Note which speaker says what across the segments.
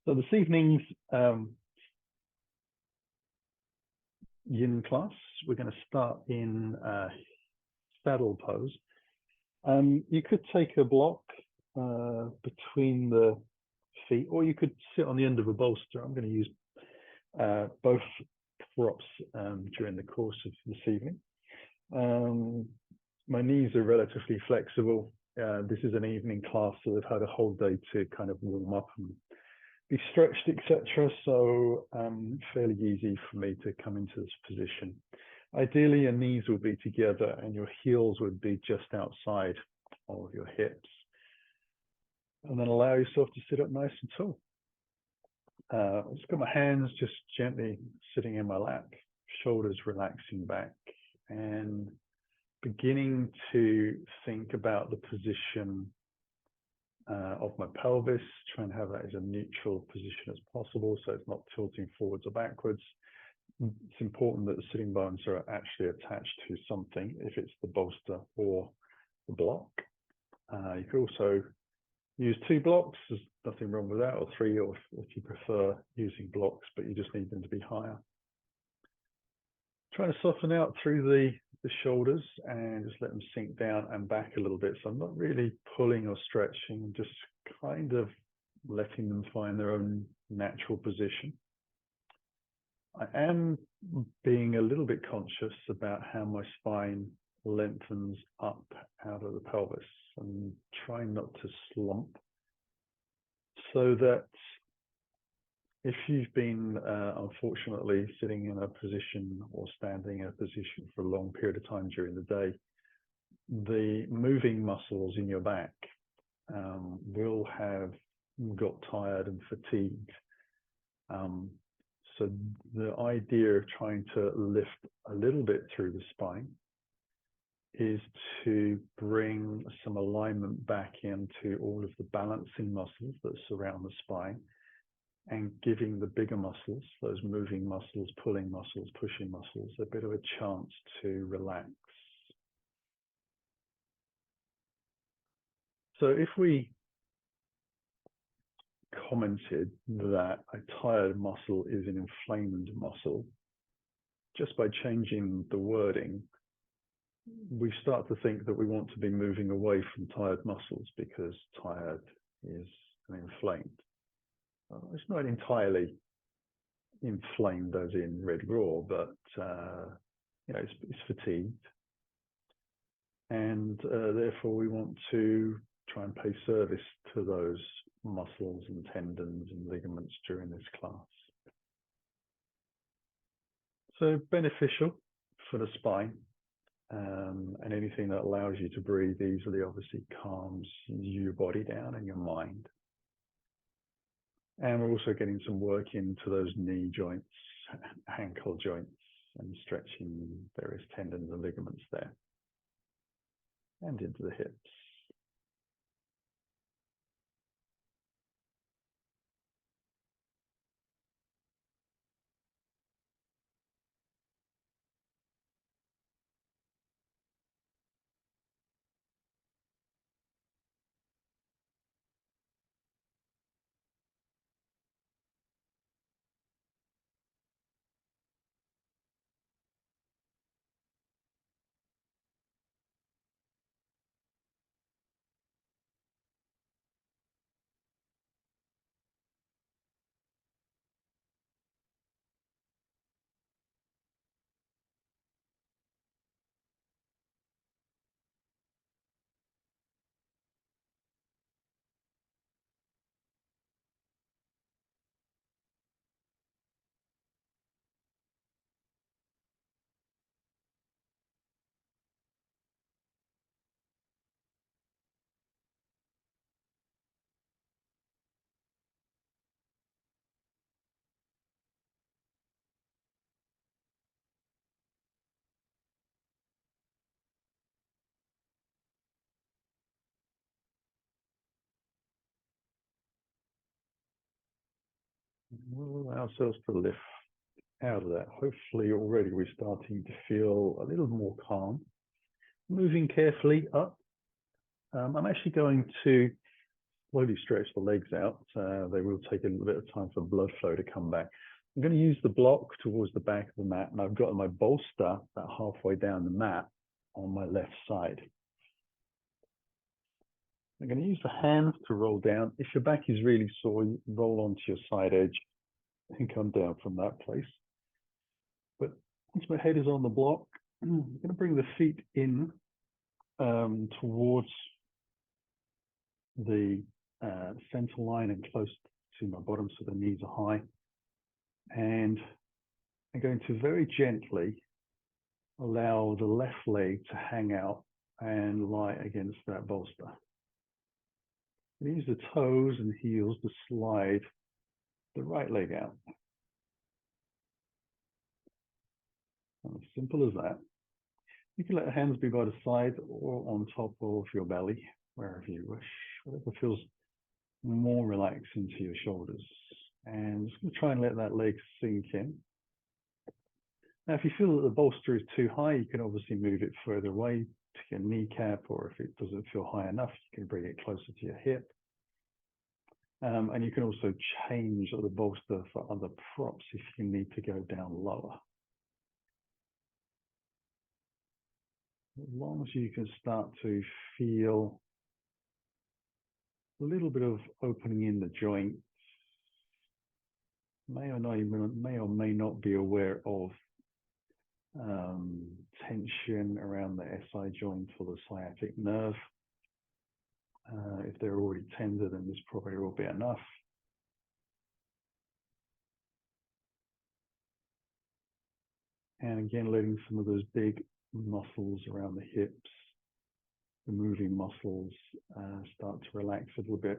Speaker 1: So this evening's yin class, we're going to start in saddle pose. You could take a block between the feet, or you could sit on the end of a bolster. I'm going to use both props during the course of this evening. My knees are relatively flexible. This is an evening class, so they've had a whole day to kind of warm up and be stretched, etc. So fairly easy for me to come into this position. Ideally, your knees will be together and your heels would be just outside of your hips. And then allow yourself to sit up nice and tall. I've just got my hands just gently sitting in my lap, shoulders relaxing back, and beginning to think about the position of my pelvis, try and have that as a neutral position as possible so it's not tilting forwards or backwards. It's important that the sitting bones are actually attached to something, if it's the bolster or the block. You could also use 2 blocks, there's nothing wrong with that, or 3, or if you prefer using blocks, but you just need them to be higher. Trying to soften out through the shoulders and just let them sink down and back a little bit. So I'm not really pulling or stretching, just kind of letting them find their own natural position. I am being a little bit conscious about how my spine lengthens up out of the pelvis and trying not to slump, so that if you've been, unfortunately, sitting in a position or standing in a position for a long period of time during the day, the moving muscles in your back will have got tired and fatigued. So the idea of trying to lift a little bit through the spine is to bring some alignment back into all of the balancing muscles that surround the spine, and giving the bigger muscles, those moving muscles, pulling muscles, pushing muscles, a bit of a chance to relax. So if we commented that a tired muscle is an inflamed muscle, just by changing the wording, we start to think that we want to be moving away from tired muscles because tired is inflamed. It's not entirely inflamed as in red raw, but you know, it's fatigued, and therefore we want to try and pay service to those muscles and tendons and ligaments during this class. So beneficial for the spine, and anything that allows you to breathe easily obviously calms your body down and your mind. And we're also getting some work into those knee joints, ankle joints, and stretching various tendons and ligaments there, and into the hips. We'll allow ourselves to lift out of that. Hopefully already we're starting to feel a little more calm. Moving carefully up. I'm actually going to slowly stretch the legs out. They will take a little bit of time for blood flow to come back. I'm going to use the block towards the back of the mat, and I've got my bolster about halfway down the mat on my left side. I'm going to use the hands to roll down. If your back is really sore, you roll onto your side edge and come down from that place. But once my head is on the block, I'm going to bring the feet in towards the center line and close to my bottom, so the knees are high. And I'm going to very gently allow the left leg to hang out and lie against that bolster. Use the toes and heels to slide the right leg out. As simple as that. You can let the hands be by the side or on top of your belly, wherever you wish, whatever feels more relaxed into your shoulders. And just going to try and let that leg sink in. Now, if you feel that the bolster is too high, you can obviously move it further away to your kneecap, or if it doesn't feel high enough, you can bring it closer to your hip. And you can also change the bolster for other props if you need to go down lower. As long as you can start to feel a little bit of opening in the joint, may or may not be aware of tension around the SI joint or the sciatic nerve. If they're already tender, then this probably will be enough. And again, letting some of those big muscles around the hips, the moving muscles, start to relax a little bit,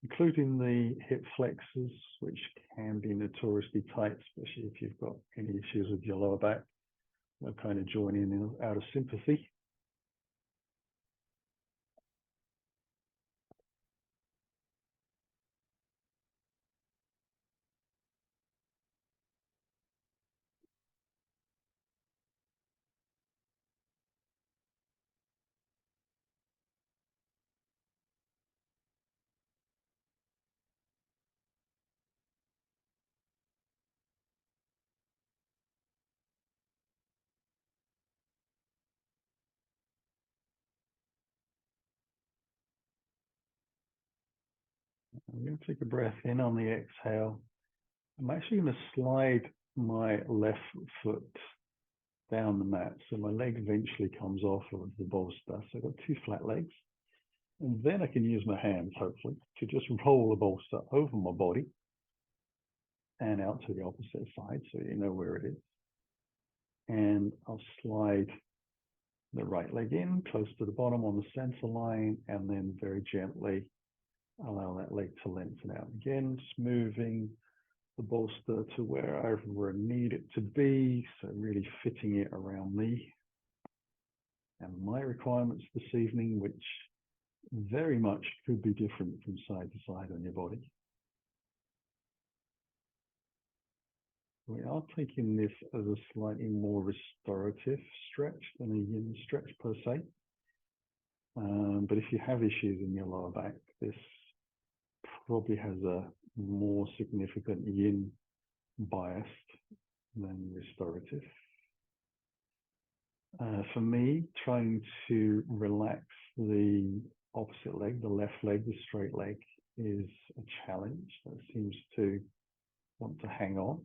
Speaker 1: including the hip flexors, which can be notoriously tight, especially if you've got any issues with your lower back. They'll kind of join in out of sympathy. I'm going to take a breath in on the exhale. I'm actually going to slide my left foot down the mat, so my leg eventually comes off of the bolster. So I've got two flat legs. And then I can use my hands, hopefully, to just roll the bolster over my body and out to the opposite side, so you know where it is. And I'll slide the right leg in, close to the bottom on the center line, and then very gently allow that leg to lengthen out. Again, just moving the bolster to wherever I need it to be, so really fitting it around me and my requirements this evening, which very much could be different from side to side on your body. We are taking this as a slightly more restorative stretch than a yin stretch per se. But if you have issues in your lower back, this probably has a more significant yin bias than restorative. For me, trying to relax the opposite leg, the left leg, the straight leg, is a challenge that seems to want to hang on.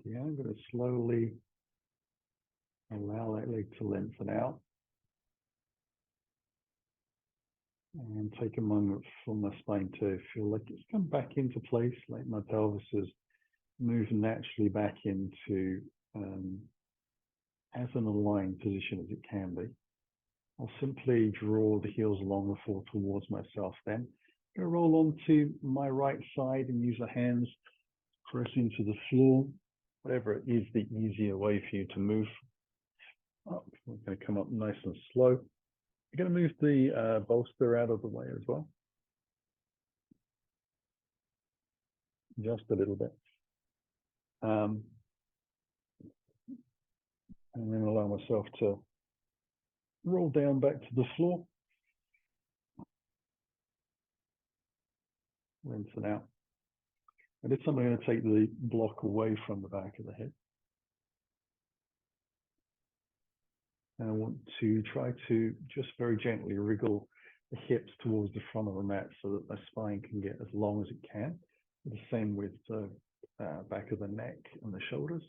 Speaker 1: Yeah, I'm going to slowly allow that leg to lengthen out. And take a moment for my spine to feel like it's come back into place, like my pelvis has moved naturally back into as an aligned position as it can be. I'll simply draw the heels along the floor towards myself then. I'm going to roll onto my right side and use the hands, press into the floor, whatever it is the easier way for you to move up. We're going to come up nice and slow. You're going to move the bolster out of the way as well. Just a little bit. And then allow myself to roll down back to the floor. Lengthen out. And this time I'm going to take the block away from the back of the head. And I want to try to just very gently wriggle the hips towards the front of the mat so that my spine can get as long as it can. The same with the back of the neck and the shoulders.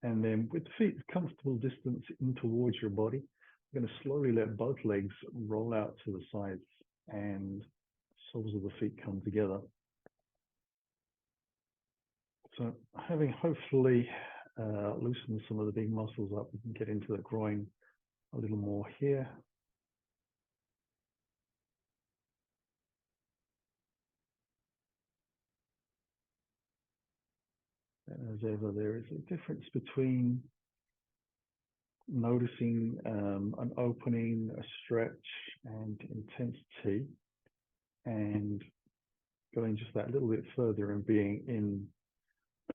Speaker 1: And then with the feet a comfortable distance in towards your body, I'm going to slowly let both legs roll out to the sides and soles of the feet come together. So having hopefully loosened some of the big muscles up, we can get into the groin a little more here. And as ever, there is a difference between noticing an opening, a stretch, and intensity, and going just that little bit further and being in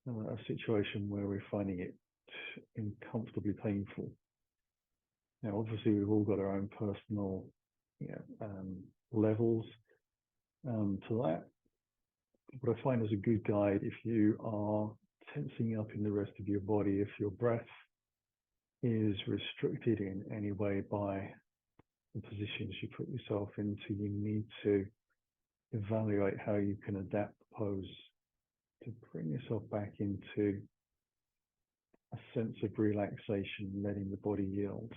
Speaker 1: a situation where we're finding it uncomfortably painful. Now, obviously, we've all got our own personal levels to that. What I find is a good guide if you are tensing up in the rest of your body, if your breath is restricted in any way by the positions you put yourself into, you need to evaluate how you can adapt the pose to bring yourself back into a sense of relaxation, letting the body yield.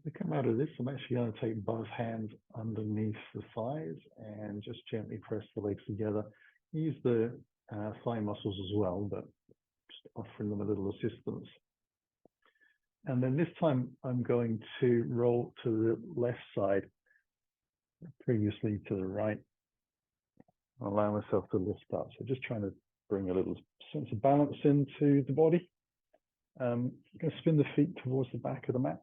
Speaker 1: To come out of this, I'm actually going to take both hands underneath the thighs and just gently press the legs together. Use the thigh muscles as well, but just offering them a little assistance. And then this time I'm going to roll to the left side, previously to the right. Allow myself to lift up. So just trying to bring a little sense of balance into the body. I'm going to spin the feet towards the back of the mat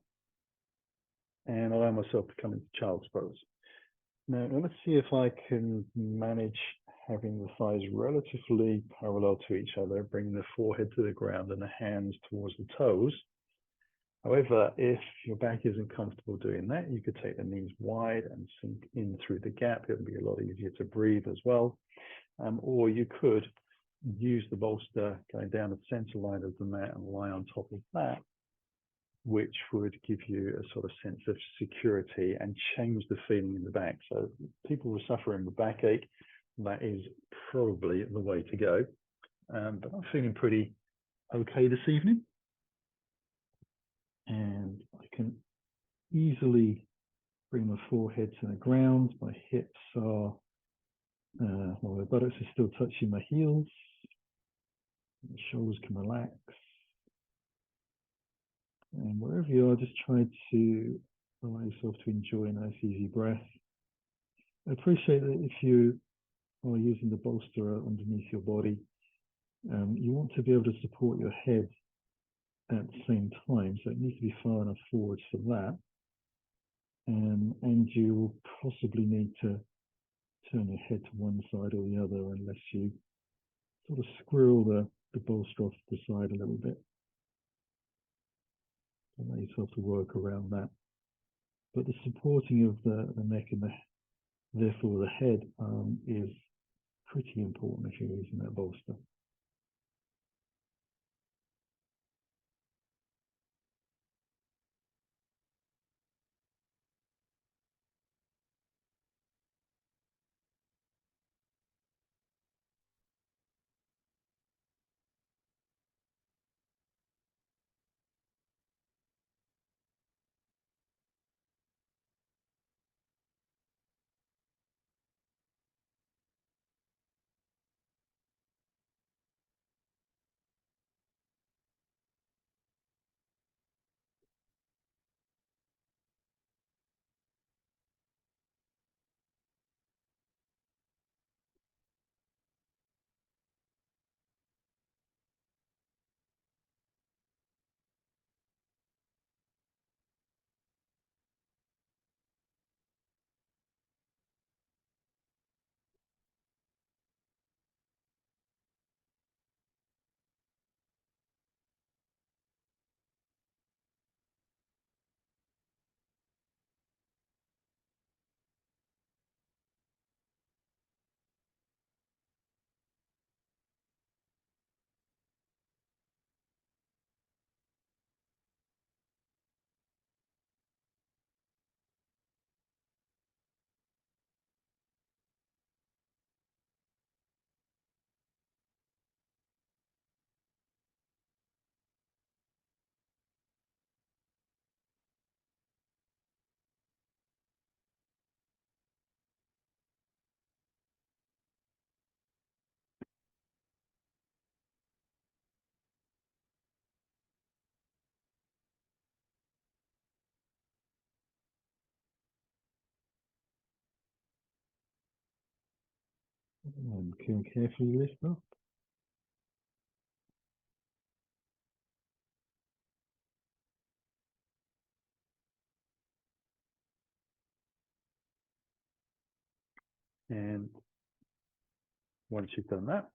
Speaker 1: and allow myself to come into child's pose. Now, let's see if I can manage having the thighs relatively parallel to each other, bringing the forehead to the ground and the hands towards the toes. However, if your back isn't comfortable doing that, you could take the knees wide and sink in through the gap. It'll be a lot easier to breathe as well. Or you could use the bolster going down the center line of the mat and lie on top of that, which would give you a sort of sense of security and change the feeling in the back. So people who are suffering with backache, that is probably the way to go. But I'm feeling pretty okay this evening. And I can easily bring my forehead to the ground. My hips are, well, my buttocks are still touching my heels. The shoulders can relax. And wherever you are, just try to allow yourself to enjoy a nice easy breath. I appreciate that if you are using the bolster underneath your body, you want to be able to support your head at the same time, so it needs to be far enough forwards for that. And you will possibly need to turn your head to one side or the other unless you sort of squirrel the bolster off to the side a little bit. Allow yourself to work around that. But the supporting of the neck and therefore the head is pretty important if you're using that bolster. And can carefully lift up. And once you've done that,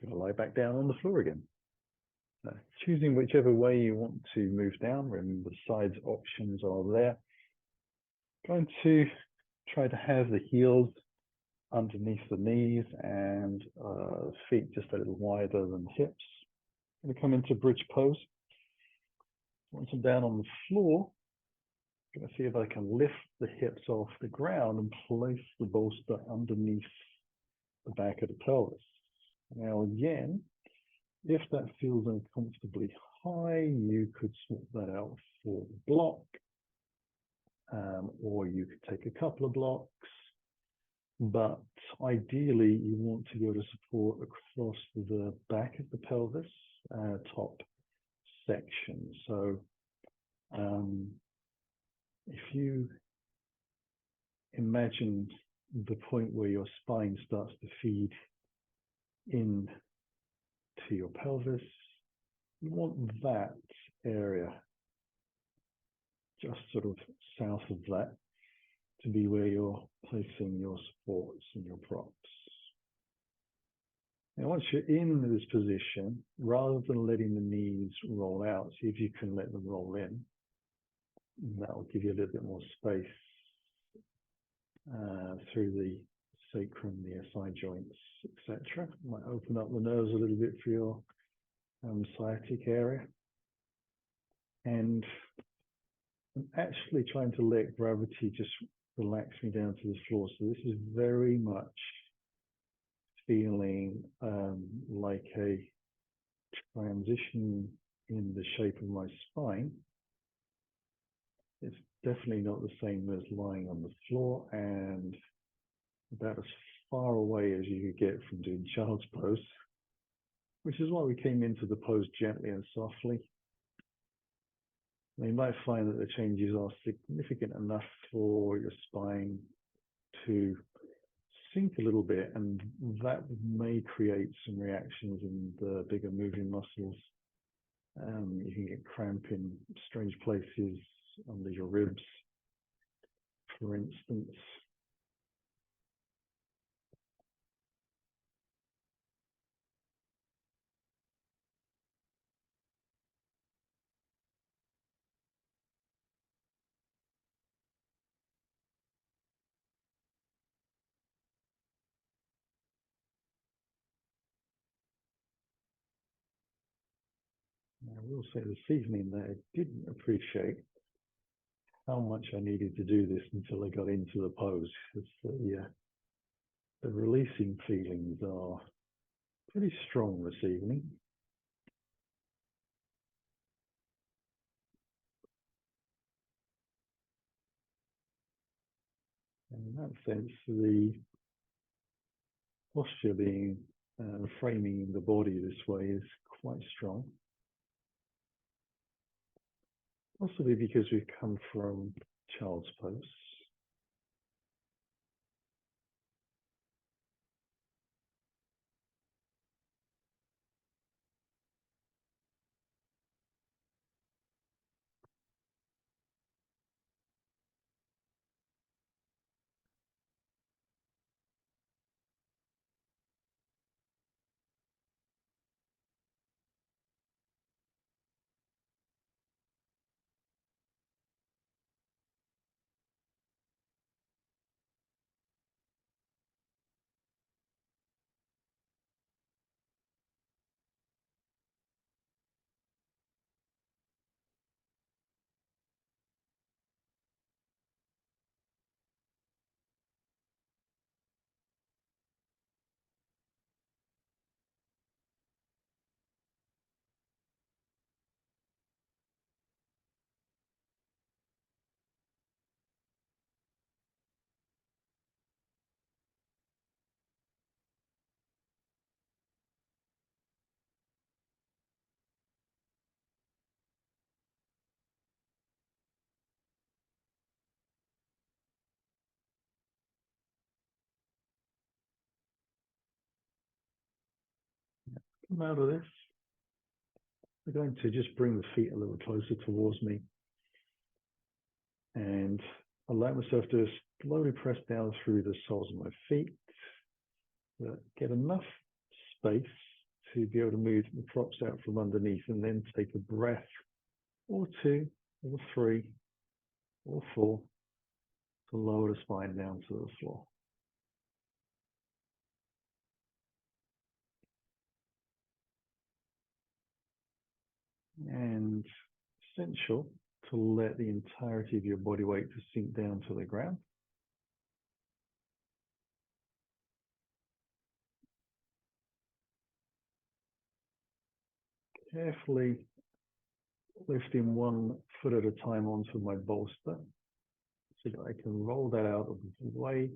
Speaker 1: you're going to lie back down on the floor again. Choosing whichever way you want to move down. Remember, the sides options are there. Going to try to have the heels underneath the knees and feet just a little wider than the hips. I'm going to come into bridge pose. Once I'm down on the floor, I'm going to see if I can lift the hips off the ground and place the bolster underneath the back of the pelvis. Now again, if that feels uncomfortably high, you could swap that out for the block, or you could take a couple of blocks. But ideally, you want to be able to support across the back of the pelvis, top section. So if you imagine the point where your spine starts to feed in to your pelvis, you want that area just sort of south of that to be where you're placing your supports and your props. And once you're in this position, rather than letting the knees roll out, see if you can let them roll in. And that will give you a little bit more space through the sacrum, the SI joints, etc. Might open up the nerves a little bit for your sciatic area. And I'm actually trying to let gravity just relax me down to the floor. So this is very much feeling like a transition in the shape of my spine. It's definitely not the same as lying on the floor, and about as far away as you could get from doing child's pose, which is why we came into the pose gently and softly. Now, you might find that the changes are significant enough for your spine to sink a little bit, and that may create some reactions in the bigger moving muscles. You can get cramp in strange places under your ribs, for instance. I will say this evening that I didn't appreciate how much I needed to do this until I got into the pose. The releasing feelings are pretty strong this evening. And in that sense, the posture being framing the body this way is quite strong. Possibly because we've come from child's pose. Come out of this. We're going to just bring the feet a little closer towards me and allow myself to slowly press down through the soles of my feet. Get enough space to be able to move the props out from underneath, and then take a breath or two or three or four to lower the spine down to the floor. And essential to let the entirety of your body weight to sink down to the ground. Carefully lifting one foot at a time onto my bolster so that I can roll that out of the way.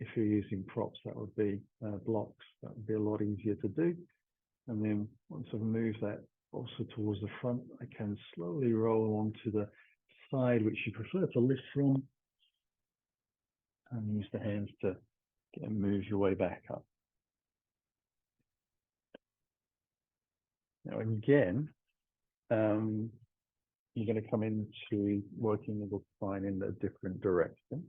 Speaker 1: If you're using props, that would be blocks. That would be a lot easier to do. And then once I've moved that also towards the front, I can slowly roll onto the side which you prefer to lift from, and use the hands to move your way back up. Now again, you're going to come into working with the spine in a different direction.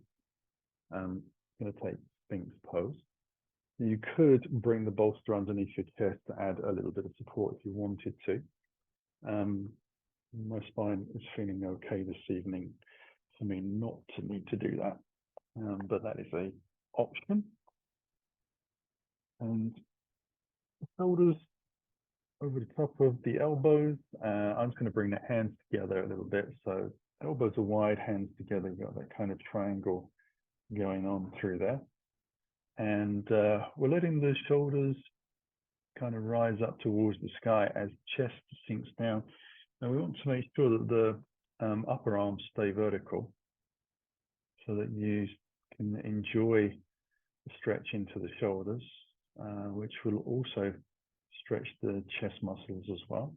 Speaker 1: I'm going to take Sphinx pose. You could bring the bolster underneath your chest to add a little bit of support if you wanted to. My spine is feeling okay this evening for me not to need to do that, but that is a option. And shoulders over the top of the elbows. I'm just going to bring the hands together a little bit. So elbows are wide, hands together. You've got that kind of triangle going on through there. And we're letting the shoulders kind of rise up towards the sky as chest sinks down. And we want to make sure that the upper arms stay vertical so that you can enjoy the stretch into the shoulders, which will also stretch the chest muscles as well.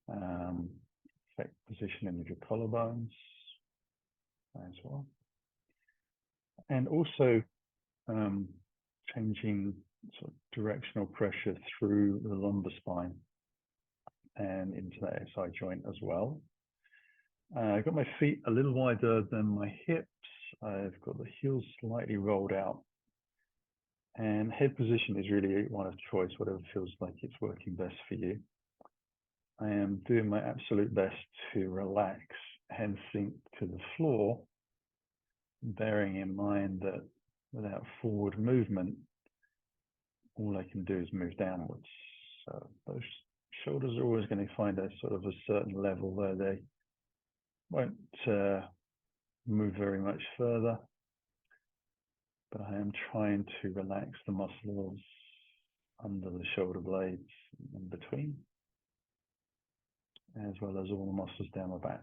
Speaker 1: Affect positioning of your collarbones as well. And also changing sort of directional pressure through the lumbar spine and into that SI joint as well. I've got my feet a little wider than my hips. I've got the heels slightly rolled out. And head position is really one of choice, whatever feels like it's working best for you. I am doing my absolute best to relax and sink to the floor, bearing in mind that without forward movement, all I can do is move downwards. So those shoulders are always going to find a sort of a certain level where they won't move very much further. But I am trying to relax the muscles under the shoulder blades in between, as well as all the muscles down the back.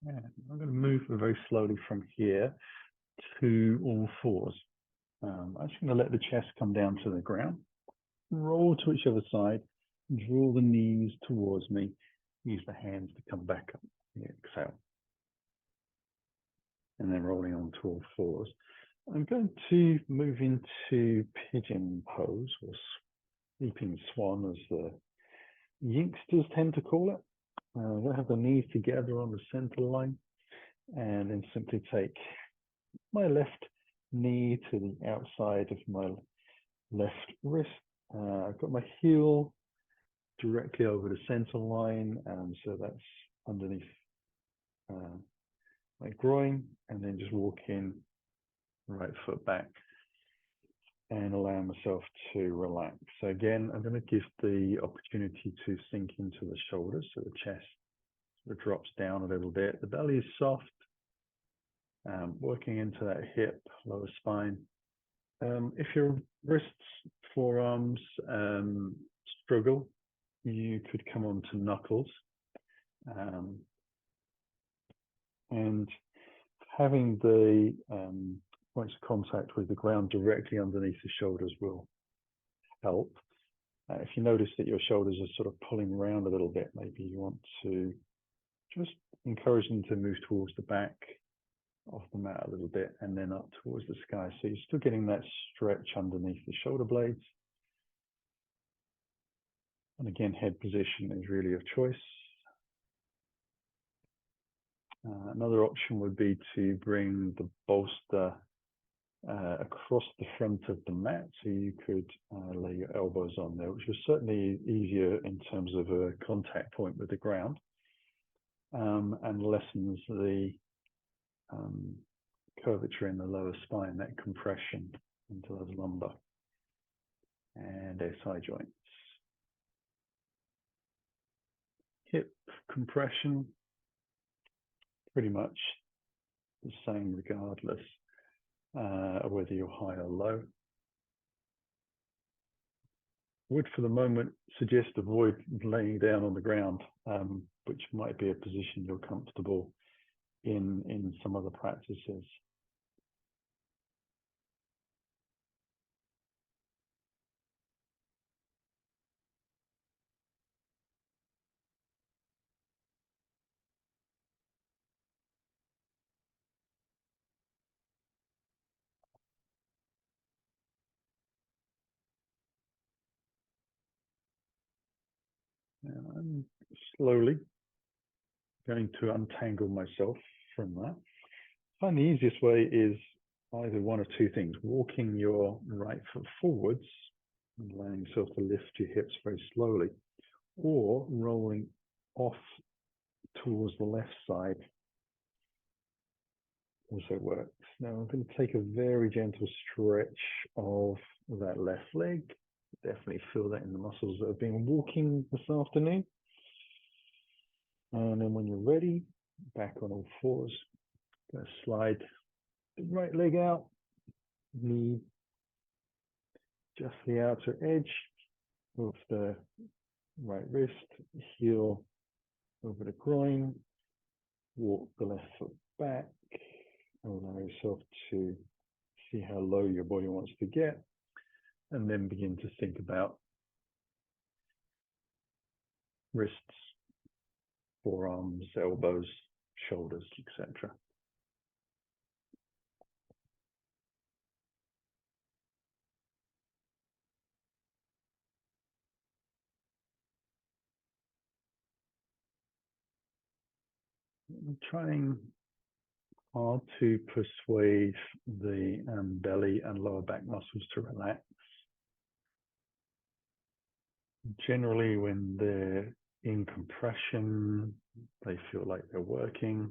Speaker 1: Yeah, I'm going to move very slowly from here to all fours. I'm just going to let the chest come down to the ground, roll to whichever side, draw the knees towards me, use the hands to come back up. Exhale. And then rolling on to all fours. I'm going to move into pigeon pose, or sleeping swan, as the youngsters tend to call it. I'm going to have the knees together on the center line, and then simply take my left knee to the outside of my left wrist. I've got my heel directly over the center line, and so that's underneath my groin, and then just walk in, right foot back, and allow myself to relax. So again, I'm going to give the opportunity to sink into the shoulders, so the chest sort of drops down a little bit. The belly is soft, working into that hip, lower spine. If your wrists, forearms struggle, you could come on to knuckles. And having the points of contact with the ground directly underneath the shoulders will help. If you notice that your shoulders are sort of pulling around a little bit, maybe you want to just encourage them to move towards the back of the mat a little bit and then up towards the sky. So you're still getting that stretch underneath the shoulder blades. And again, head position is really your choice. Another option would be to bring the bolster across the front of the mat, so you could lay your elbows on there, which is certainly easier in terms of a contact point with the ground, and lessens the curvature in the lower spine, that compression into those lumbar and SI joints. Hip compression, pretty much the same regardless of whether you're high or low. I would, for the moment, suggest avoid laying down on the ground, which might be a position you're comfortable in some other practices. I'm slowly going to untangle myself from that. I find the easiest way is either one of two things: walking your right foot forwards and allowing yourself to lift your hips very slowly, or rolling off towards the left side also works. Now I'm going to take a very gentle stretch of that left leg. Definitely feel that in the muscles that have been walking this afternoon. And then when you're ready, back on all fours, going to slide the right leg out, knee just the outer edge of the right wrist, heel over the groin, walk the left foot back, allow yourself to see how low your body wants to get, and then begin to think about wrists, forearms, elbows, shoulders, etc. I'm trying hard to persuade the belly and lower back muscles to relax. Generally, when they're in compression, they feel like they're working.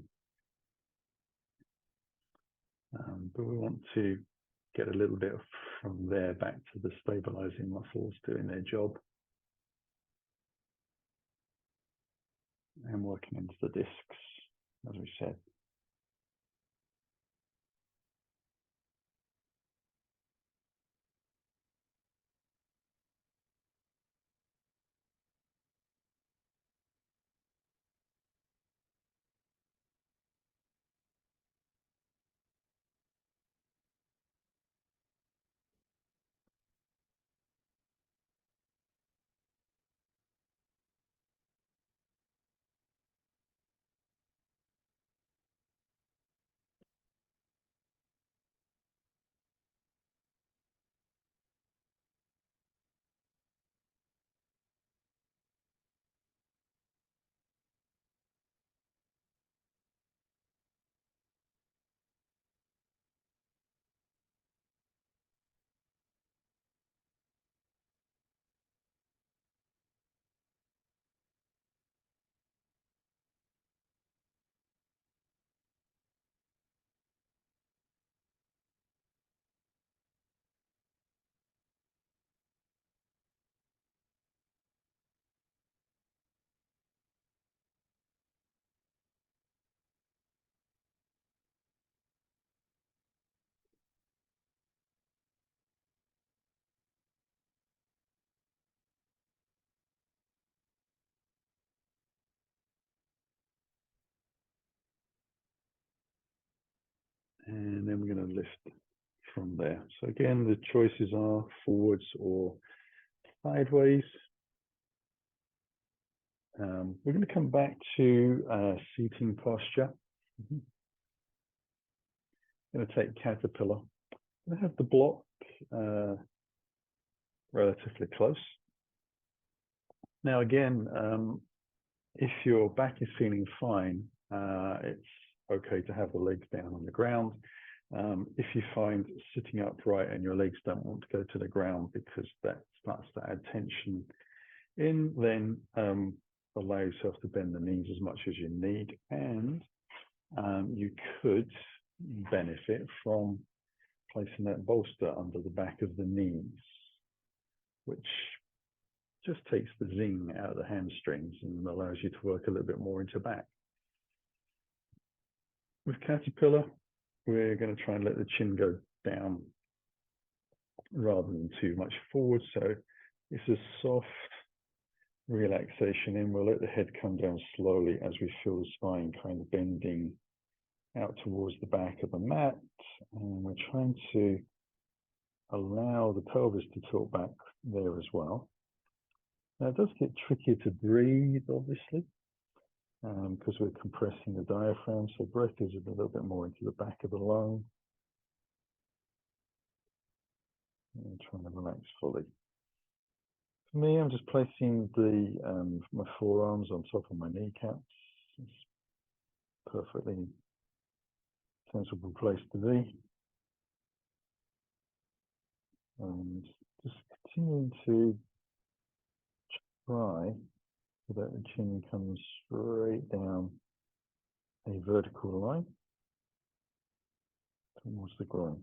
Speaker 1: But we want to get a little bit from there back to the stabilizing muscles doing their job and working into the discs, as we said. And then we're going to lift from there. So again, the choices are forwards or sideways. We're going to come back to seating posture. I'm going to take caterpillar. I'm going to have the block relatively close. Now again, if your back is feeling fine, it's okay to have the legs down on the ground. If you find sitting upright and your legs don't want to go to the ground because that starts to add tension in, then allow yourself to bend the knees as much as you need. And you could benefit from placing that bolster under the back of the knees, which just takes the zing out of the hamstrings and allows you to work a little bit more into back. With caterpillar, we're going to try and let the chin go down rather than too much forward. So it's a soft relaxation in. We'll let the head come down slowly as we feel the spine kind of bending out towards the back of the mat. And we're trying to allow the pelvis to tilt back there as well. Now it does get trickier to breathe, obviously, because we're compressing the diaphragm. So breath is a little bit more into the back of the lung. And trying to relax fully. For me, I'm just placing my forearms on top of my kneecaps. It's a perfectly sensible place to be. And just continuing to try so that the chin comes straight down a vertical line towards the groin.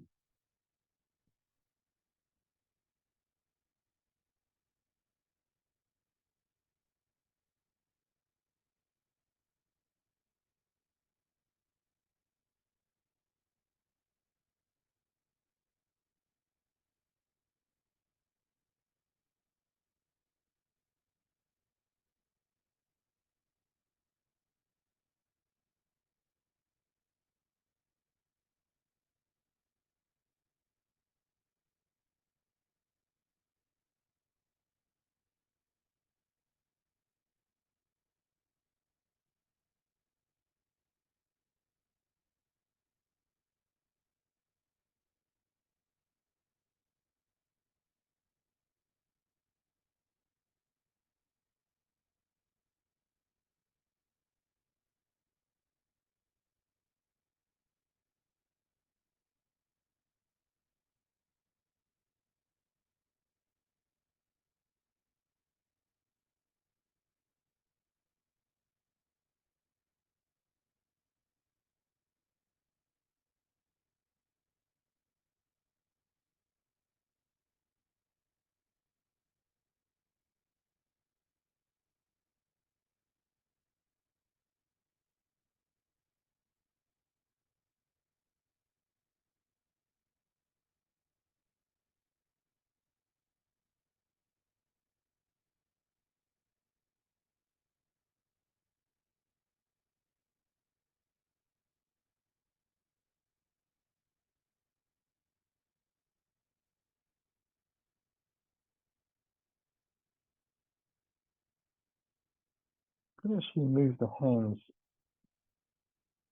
Speaker 1: I'm going to actually move the hands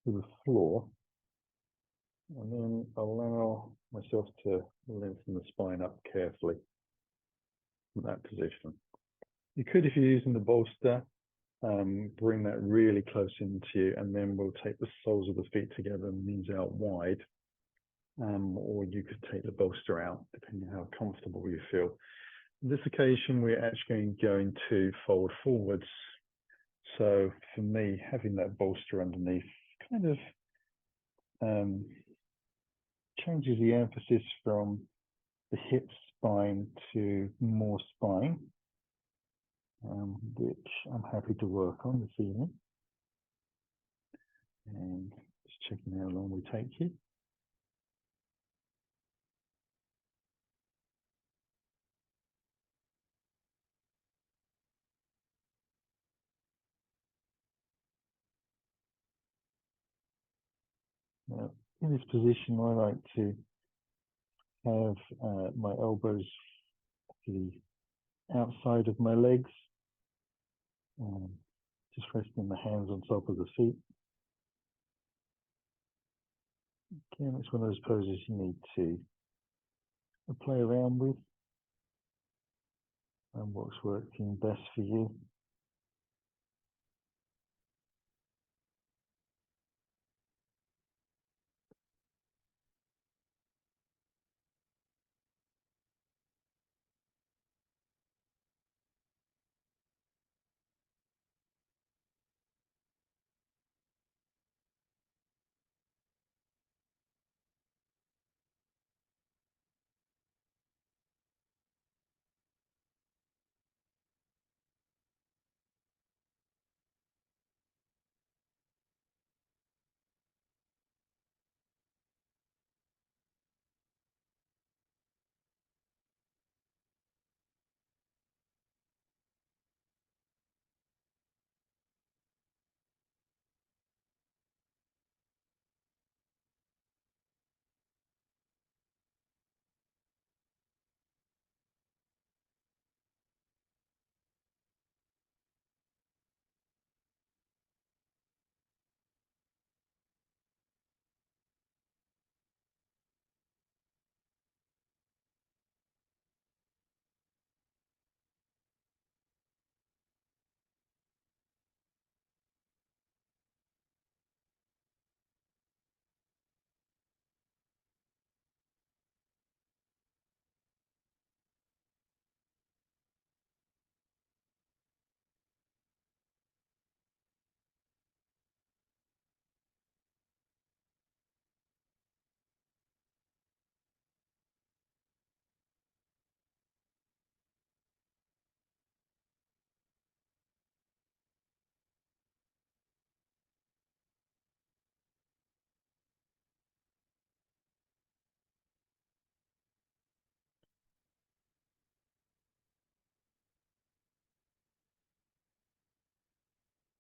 Speaker 1: to the floor and then allow myself to lengthen the spine up carefully from that position. You could, if you're using the bolster, bring that really close into you, and then we'll take the soles of the feet together and knees out wide. Or you could take the bolster out, depending on how comfortable you feel. On this occasion, we're actually going to fold forwards. So for me, having that bolster underneath kind of changes the emphasis from the hip spine to more spine, which I'm happy to work on this evening. And just checking how long we take here. In this position, I like to have my elbows to the outside of my legs, um, just resting the hands on top of the feet. Again, it's one of those poses you need to play around with and what's working best for you.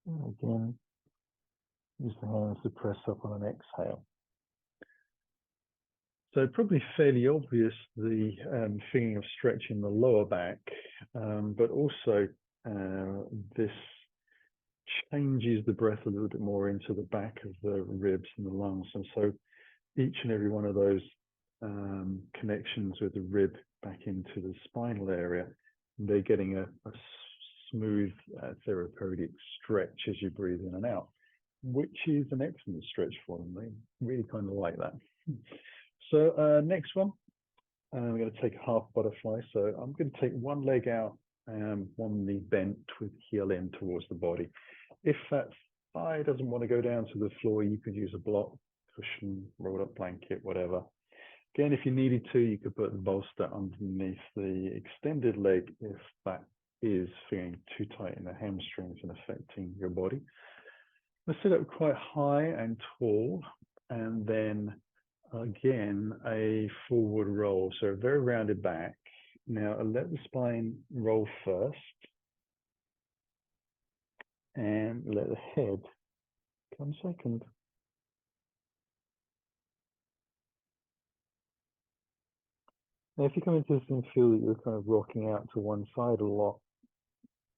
Speaker 1: And again, use the hands to press up on an exhale. So probably fairly obvious the feeling of stretching the lower back, but also this changes the breath a little bit more into the back of the ribs and the lungs. And so each and every one of those connections with the rib back into the spinal area, they're getting a smooth therapeutic stretch as you breathe in and out, which is an excellent stretch for them. They really kind of like that. So next one, I'm going to take a half butterfly. So I'm going to take one leg out and one knee bent with heel in towards the body. If that thigh doesn't want to go down to the floor, you could use a block, cushion, rolled up blanket, whatever. Again, if you needed to, you could put the bolster underneath the extended leg if that is feeling too tight in the hamstrings and affecting your body. Let's sit up quite high and tall, and then again a forward roll, so a very rounded back. Now let the spine roll first and let the head come second. Now if you come into this and feel that you're kind of rocking out to one side a lot,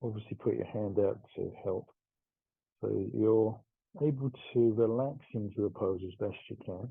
Speaker 1: obviously put your hand out to help, so you're able to relax into the pose as best you can.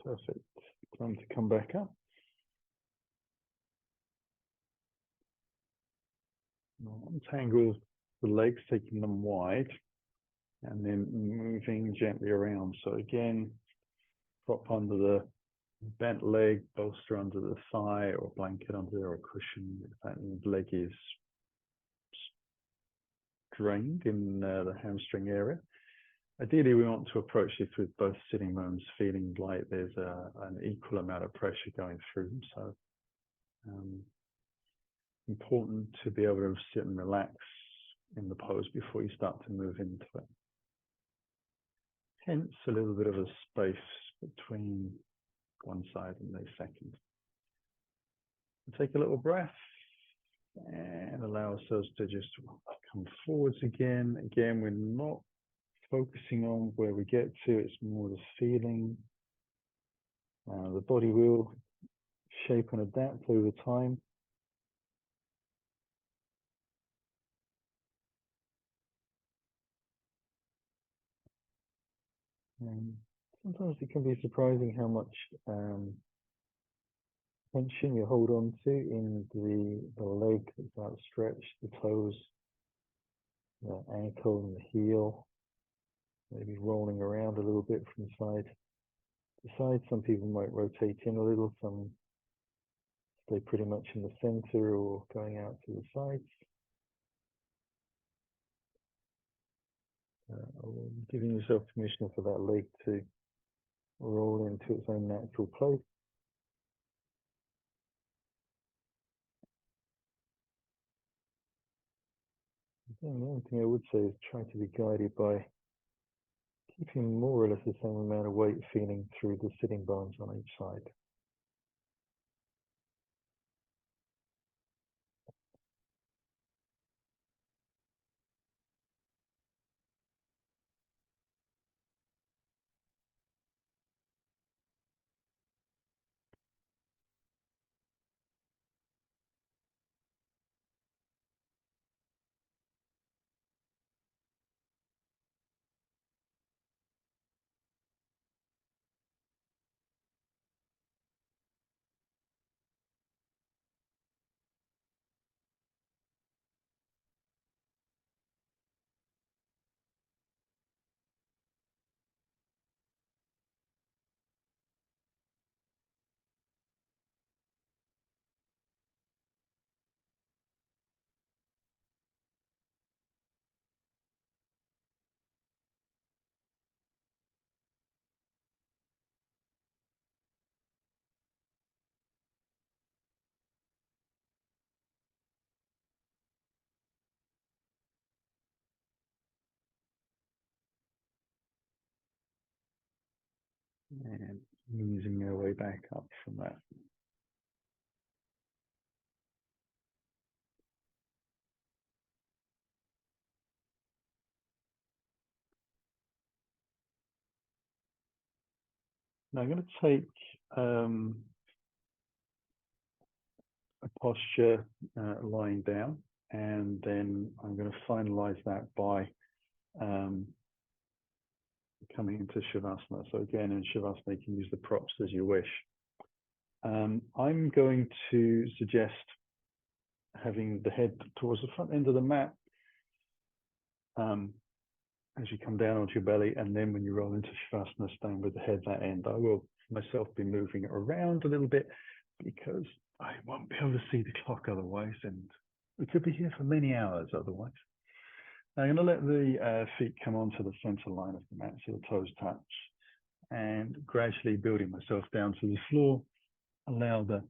Speaker 1: Perfect. Time to come back up. Untangle the legs, taking them wide, and then moving gently around. So again, prop under the bent leg, bolster under the thigh, or blanket under or a cushion. If that leg is strained in the hamstring area. Ideally, we want to approach this with both sitting bones feeling like there's an equal amount of pressure going through them. So important to be able to sit and relax in the pose before you start to move into it. Hence a little bit of a space between one side and the second. Take a little breath and allow ourselves to just come forwards again. Again, we're not focusing on where we get to, it's more the feeling. The body will shape and adapt over time. And sometimes it can be surprising how much tension you hold on to in the leg that's outstretched, the toes, the ankle and the heel, maybe rolling around a little bit from side to side. Some people might rotate in a little, some stay pretty much in the center or going out to the sides. Giving yourself permission for that leg to roll into its own natural place. The only thing I would say is try to be guided by keeping more or less the same amount of weight feeling through the sitting bones on each side. And easing our way back up from that. Now I'm going to take a posture lying down, and then I'm going to finalize that by coming into Shavasana. So again, in Shavasana, you can use the props as you wish. I'm going to suggest having the head towards the front end of the mat as you come down onto your belly, and then when you roll into Shavasana, staying with the head that end. I will myself be moving it around a little bit because I won't be able to see the clock otherwise, and we could be here for many hours otherwise. I'm going to let the feet come onto the center line of the mat, so the toes touch, and gradually building myself down to the floor. Allow the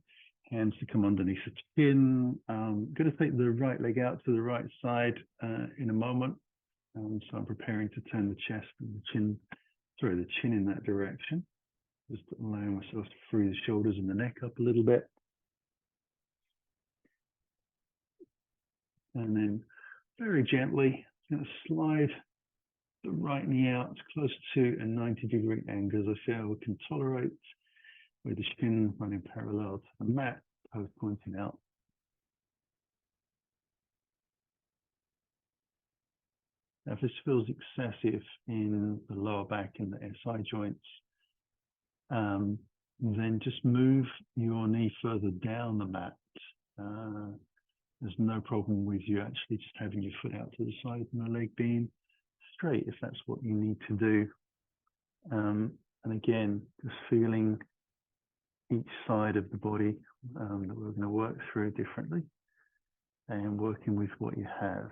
Speaker 1: hands to come underneath the chin. I'm going to take the right leg out to the right side in a moment. So I'm preparing to turn the chest and the chin in that direction. Just allowing myself to free the shoulders and the neck up a little bit. And then very gently, I'm going to slide the right knee out close to a 90-degree angle, as I feel we can tolerate, with the shin running parallel to the mat, toes pointing out. Now, if this feels excessive in the lower back and the SI joints, Then just move your knee further down the mat. There's no problem with you actually just having your foot out to the side and the leg being straight if that's what you need to do. And again, just feeling each side of the body that we're going to work through differently and working with what you have.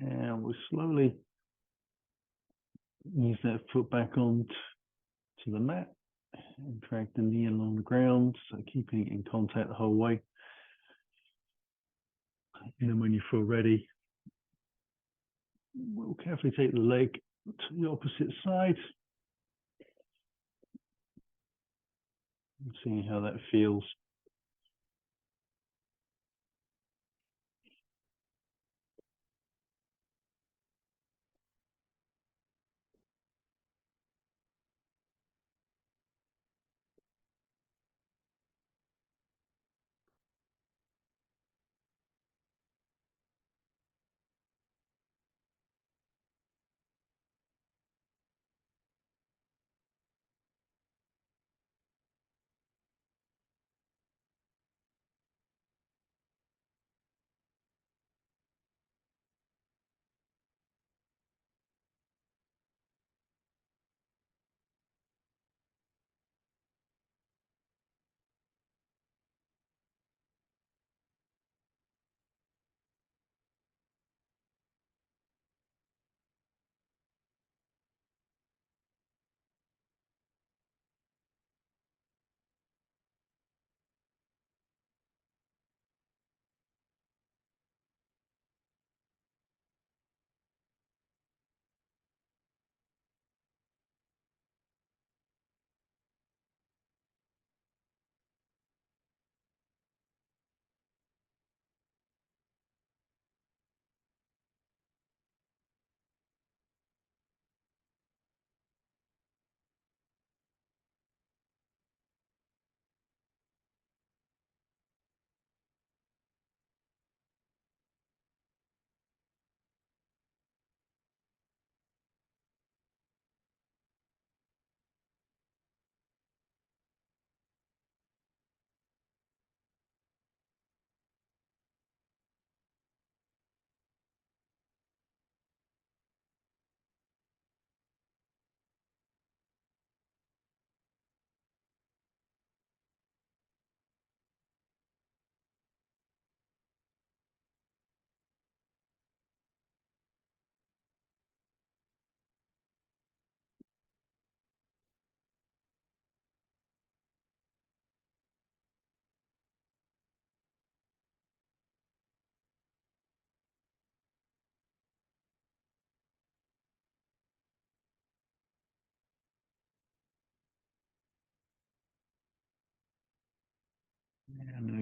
Speaker 1: And we'll slowly use that foot back on to the mat and drag the knee along the ground, so keeping it in contact the whole way. And then when you feel ready, we'll carefully take the leg to the opposite side and see how that feels.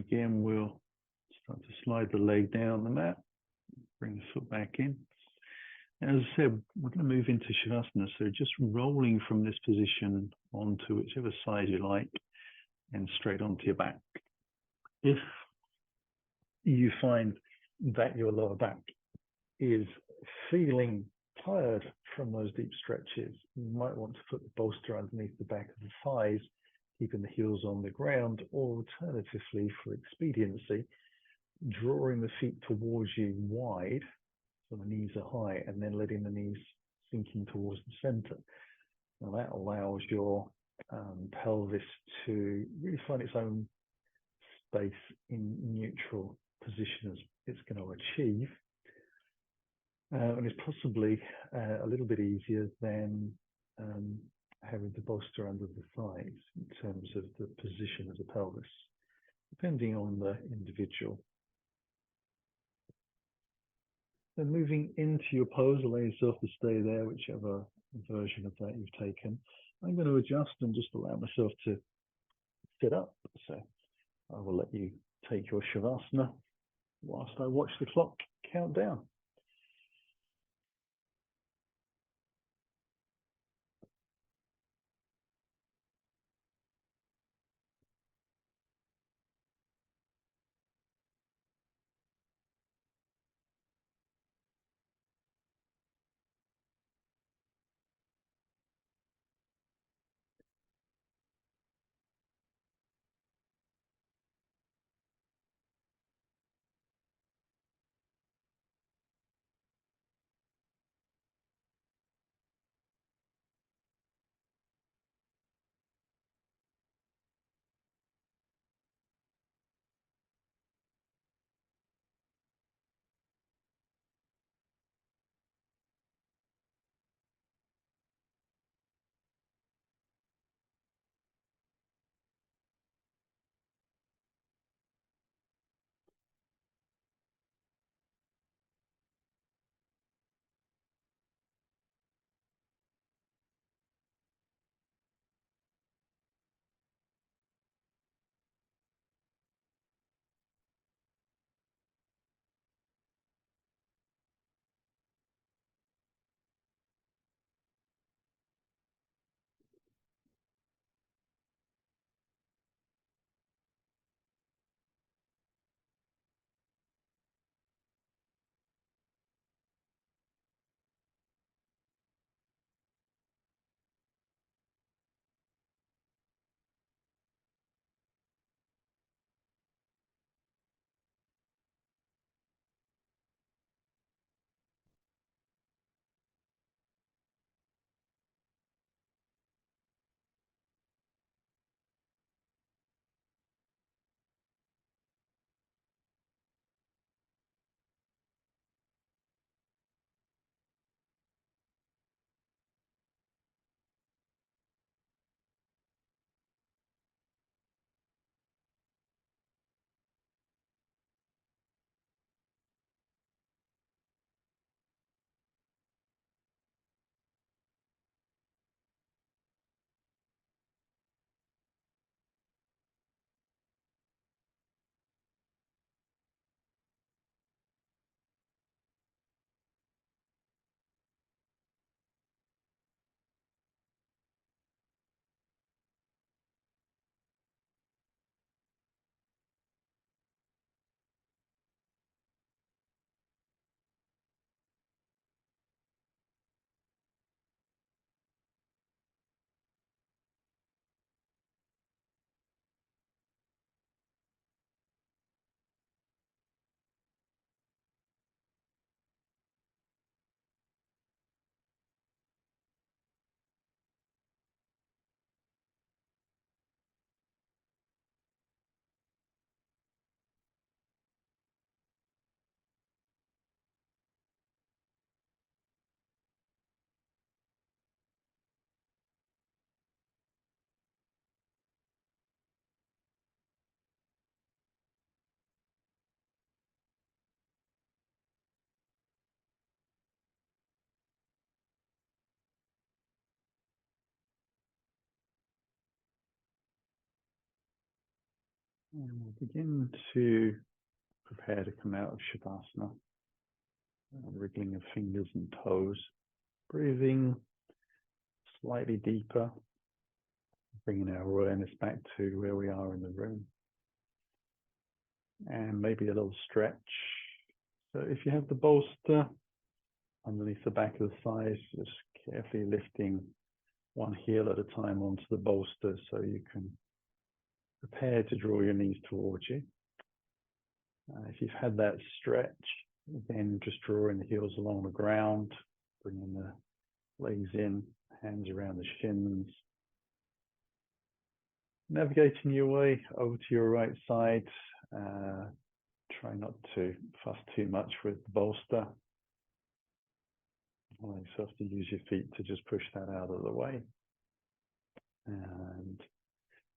Speaker 1: again, we'll start to slide the leg down the mat, bring the foot back in. As I said, we're going to move into Shavasana, so just rolling from this position onto whichever side you like and straight onto your back. If you find that your lower back is feeling tired from those deep stretches, you might want to put the bolster underneath the back of the thighs, keeping the heels on the ground, or alternatively, for expediency, drawing the feet towards you wide, so the knees are high, and then letting the knees sink in towards the center. Now that allows your pelvis to really find its own space in neutral position as it's going to achieve. And it's possibly a little bit easier than having the bolster under the thighs in terms of the position of the pelvis, depending on the individual. Then moving into your pose, allow yourself to stay there, whichever version of that you've taken. I'm going to adjust and just allow myself to sit up. So I will let you take your Shavasana whilst I watch the clock count down. And we'll begin to prepare to come out of Shavasana. Wriggling of fingers and toes. Breathing slightly deeper. Bringing our awareness back to where we are in the room. And maybe a little stretch. So if you have the bolster underneath the back of the thighs, just carefully lifting one heel at a time onto the bolster so you can prepare to draw your knees towards you. If you've had that stretch, then just drawing the heels along the ground, bringing the legs in, hands around the shins. Navigating your way over to your right side. Try not to fuss too much with the bolster. Allow yourself to use your feet to just push that out of the way. And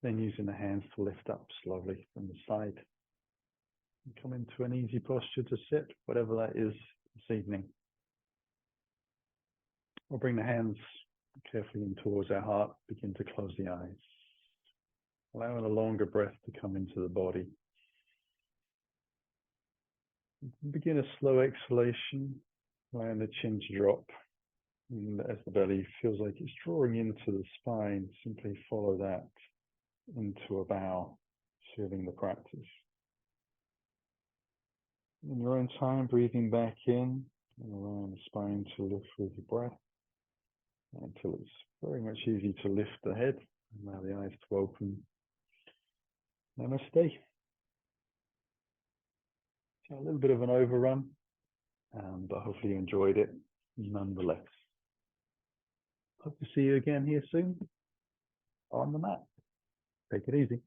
Speaker 1: then using the hands to lift up slowly from the side. And come into an easy posture to sit, whatever that is this evening. We'll bring the hands carefully in towards our heart, begin to close the eyes. Allowing a longer breath to come into the body. Begin a slow exhalation, allowing the chin to drop. And as the belly feels like it's drawing into the spine, simply follow that into a bow, sealing the practice. In your own time, breathing back in and allowing the spine to lift with your breath until it's very much easy to lift the head. Allow the eyes to open. Namaste. So a little bit of an overrun, but hopefully you enjoyed it nonetheless. Hope to see you again here soon on the mat. Take it easy.